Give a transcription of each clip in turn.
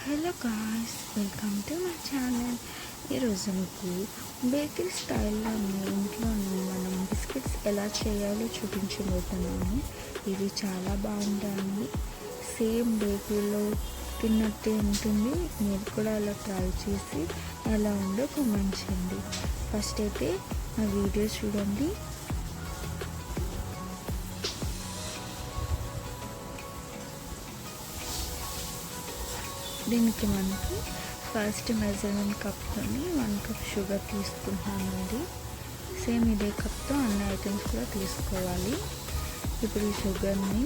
Hello guys, welcome to my channel. ఈరోజు మీకు bakery స్టైల్లోనే ఇంట్లోనే మనం బిస్కెట్స్ ఎలా చేయాలో చూపించబోతున్నాను. ఇవి చాలా బాగుంటాయి. సేమ్ బేకరీలో తిన్నట్టే ఉంటుంది. మీరు కూడా అలా ట్రై చేసి ఎలా ఉందో కామెంట్ చేయండి. ఫస్ట్ అయితే నా వీడియో చూడండి. దీనికి మనకి ఫస్ట్ మెజర్మెంట్ కప్తోని 1 కప్ షుగర్ తీసుకుంటున్నానండి. సేమ్ ఇదే కప్తో అన్ని ఐటమ్స్ కూడా తీసుకోవాలి. ఇప్పుడు ఈ షుగర్ని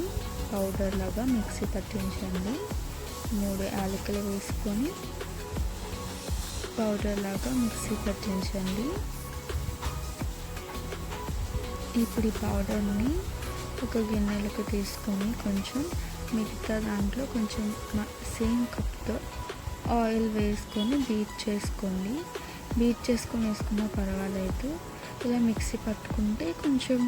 పౌడర్ లాగా మిక్సీ పట్టించండి. 3 యాలకులు వేసుకొని పౌడర్ లాగా మిక్సీ పట్టించండి. ఇప్పుడు ఈ పౌడర్ని ఒక గిన్నెలకు తీసుకొని కొంచెం మిగతా దాంట్లో కొంచెం సేమ్ కప్తో ఆయిల్ వేసుకొని బీట్ చేసుకొని వేసుకున్నా పర్వాలేదు. ఇలా మిక్సీ పట్టుకుంటే కొంచెం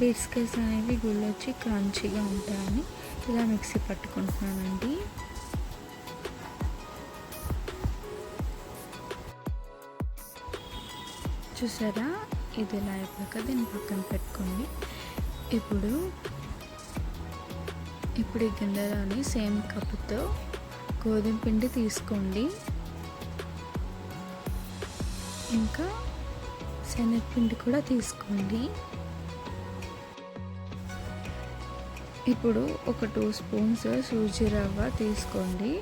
బిస్కెట్స్ అనేవి గుళ్ళొచ్చి క్రంచీగా ఉంటాయని ఇలా మిక్సీ పట్టుకుంటున్నానండి. చూసారా, ఇది ఇలా అయిపోయాక దీన్ని పక్కన పెట్టుకోండి. ఇప్పుడు ఈ గిన్నెలోని సేమ్ కప్పుతో గోధుమ పిండి తీసుకోండి. ఇంకా శనగపిండి కూడా తీసుకోండి. ఇప్పుడు ఒక 2 స్పూన్స్ సూజీ రవ్వ తీసుకోండి.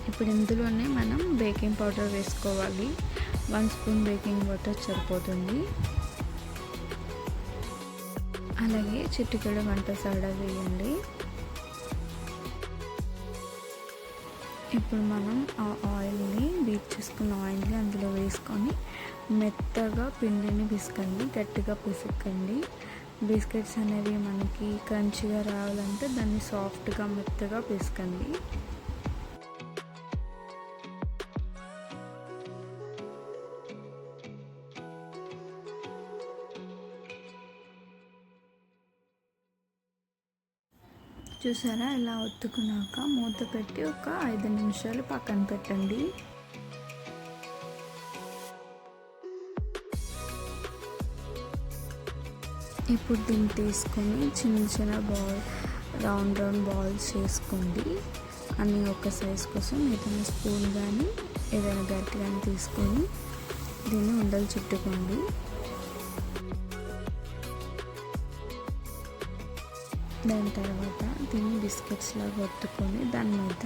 ఇప్పుడు ఇందులోనే మనం బేకింగ్ పౌడర్ వేసుకోవాలి. 1 స్పూన్ బేకింగ్ పౌడర్ సరిపోతుంది. అలాగే చిటికెడు వంట సోడా వేయండి. ఇప్పుడు మనం ఆ ఆయిల్ని బీట్ చేసుకున్న ఆయిల్ని అందులో వేసుకొని మెత్తగా పిండిని పిసకండి, గట్టిగా పిసకండి. బిస్కెట్స్ అనేవి మనకి క్రంచీగా రావాలంటే దాన్ని సాఫ్ట్గా మెత్తగా పిసకండి. చూసారా, ఇలా ఒత్తుకున్నాక మూత పెట్టి ఒక 5 నిమిషాలు పక్కన పెట్టండి. ఇప్పుడు దీన్ని తీసుకొని చిన్న రౌండ్ బాల్స్ చేసుకోండి. అన్నీ ఒక సైజ్ కోసం ఏదైనా స్పూన్ కానీ ఏదైనా గట్టి కానీ తీసుకొని దీన్ని ఉండలు చుట్టుకోండి. దాని తర్వాత దీన్ని బిస్కెట్స్ లాగా ఒత్తుకొని దాని మీద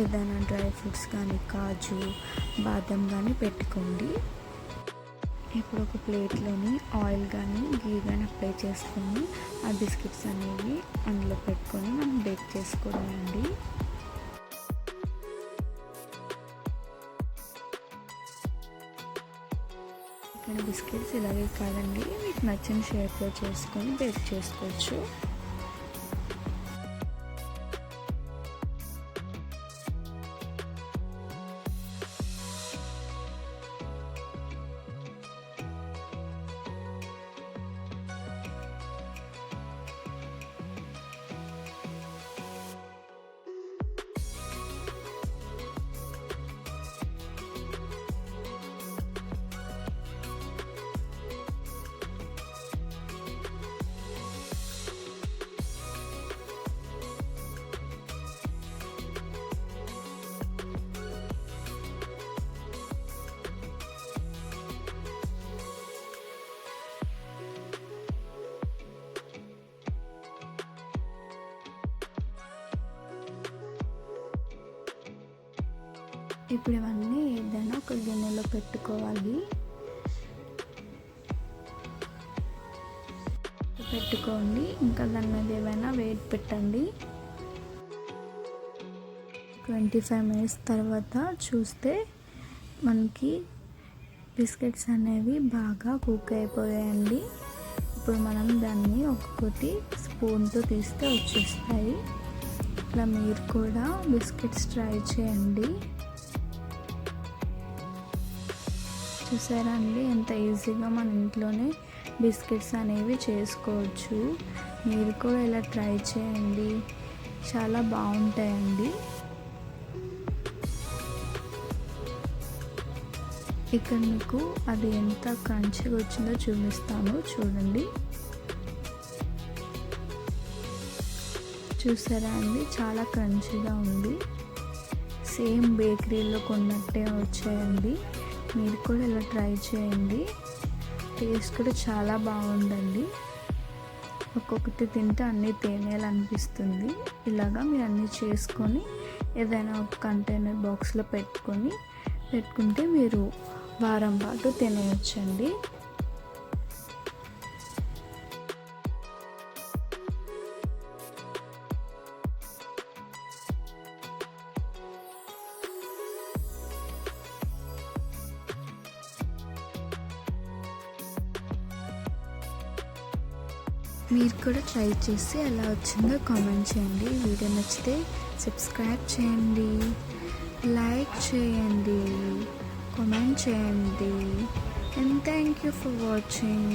ఏదైనా డ్రై ఫ్రూట్స్ కానీ కాజు, బాదం కానీ పెట్టుకోండి. ఇప్పుడు ఒక ప్లేట్లోని ఆయిల్ కానీ గీ కానీ అప్లై చేసుకొని ఆ బిస్కెట్స్ అనేవి అందులో పెట్టుకొని మనం బేక్ చేసుకోవడమండి. ఇక్కడ బిస్కెట్స్ ఇలాగే కాదండి, మీకు నచ్చిన షేప్లో చేసుకొని బేక్ చేసుకోవచ్చు. ఇప్పుడు ఇవన్నీ ఏదైనా ఒక గిన్నెలో పెట్టుకోవాలి. పెట్టుకోండి. ఇంకా దాని మీద ఏమైనా వెయిట్ పెట్టండి. 25 మినిట్స్ తర్వాత చూస్తే మనకి బిస్కెట్స్ అనేవి బాగా కుక్ అయిపోయాయండి. ఇప్పుడు మనం దాన్ని ఒక్కొక్కటి స్పూన్తో తీస్తే వచ్చేస్తాయి. ఇట్లా మీరు కూడా బిస్కెట్స్ ట్రై చేయండి. చూసారా అండి ఎంత ఈజీగా మన ఇంట్లోనే బిస్కెట్స్ అనేవి చేసుకోవచ్చు. మీరు కూడా ఇలా ట్రై చేయండి, చాలా బాగుంటాయండి. ఇక్కడ మీకు అది ఎంత క్రంచిగా వచ్చిందో చూపిస్తాను చూడండి. చూసారా అండి చాలా క్రంచిగా ఉంది, సేమ్ బేకరీలో కొన్నట్టే వచ్చాయండి. మీరు కూడా ఇలా ట్రై చేయండి, టేస్ట్ కూడా చాలా బాగుందండి. ఒక్కొక్కటి తింటే అన్నీ తినేయాలనిపిస్తుంది. ఇలాగా మీరు అన్నీ చేసుకొని ఏదైనా ఒక కంటైనర్ బాక్స్లో పెట్టుకుంటే మీరు వారం పాటు తినేయొచ్చండి. మీరు కూడా ట్రై చేసి ఎలా వచ్చిందో కామెంట్ చేయండి. వీడియో నచ్చితే సబ్స్క్రైబ్ చేయండి, లైక్ చేయండి, కామెంట్ చేయండి. And thank you for watching.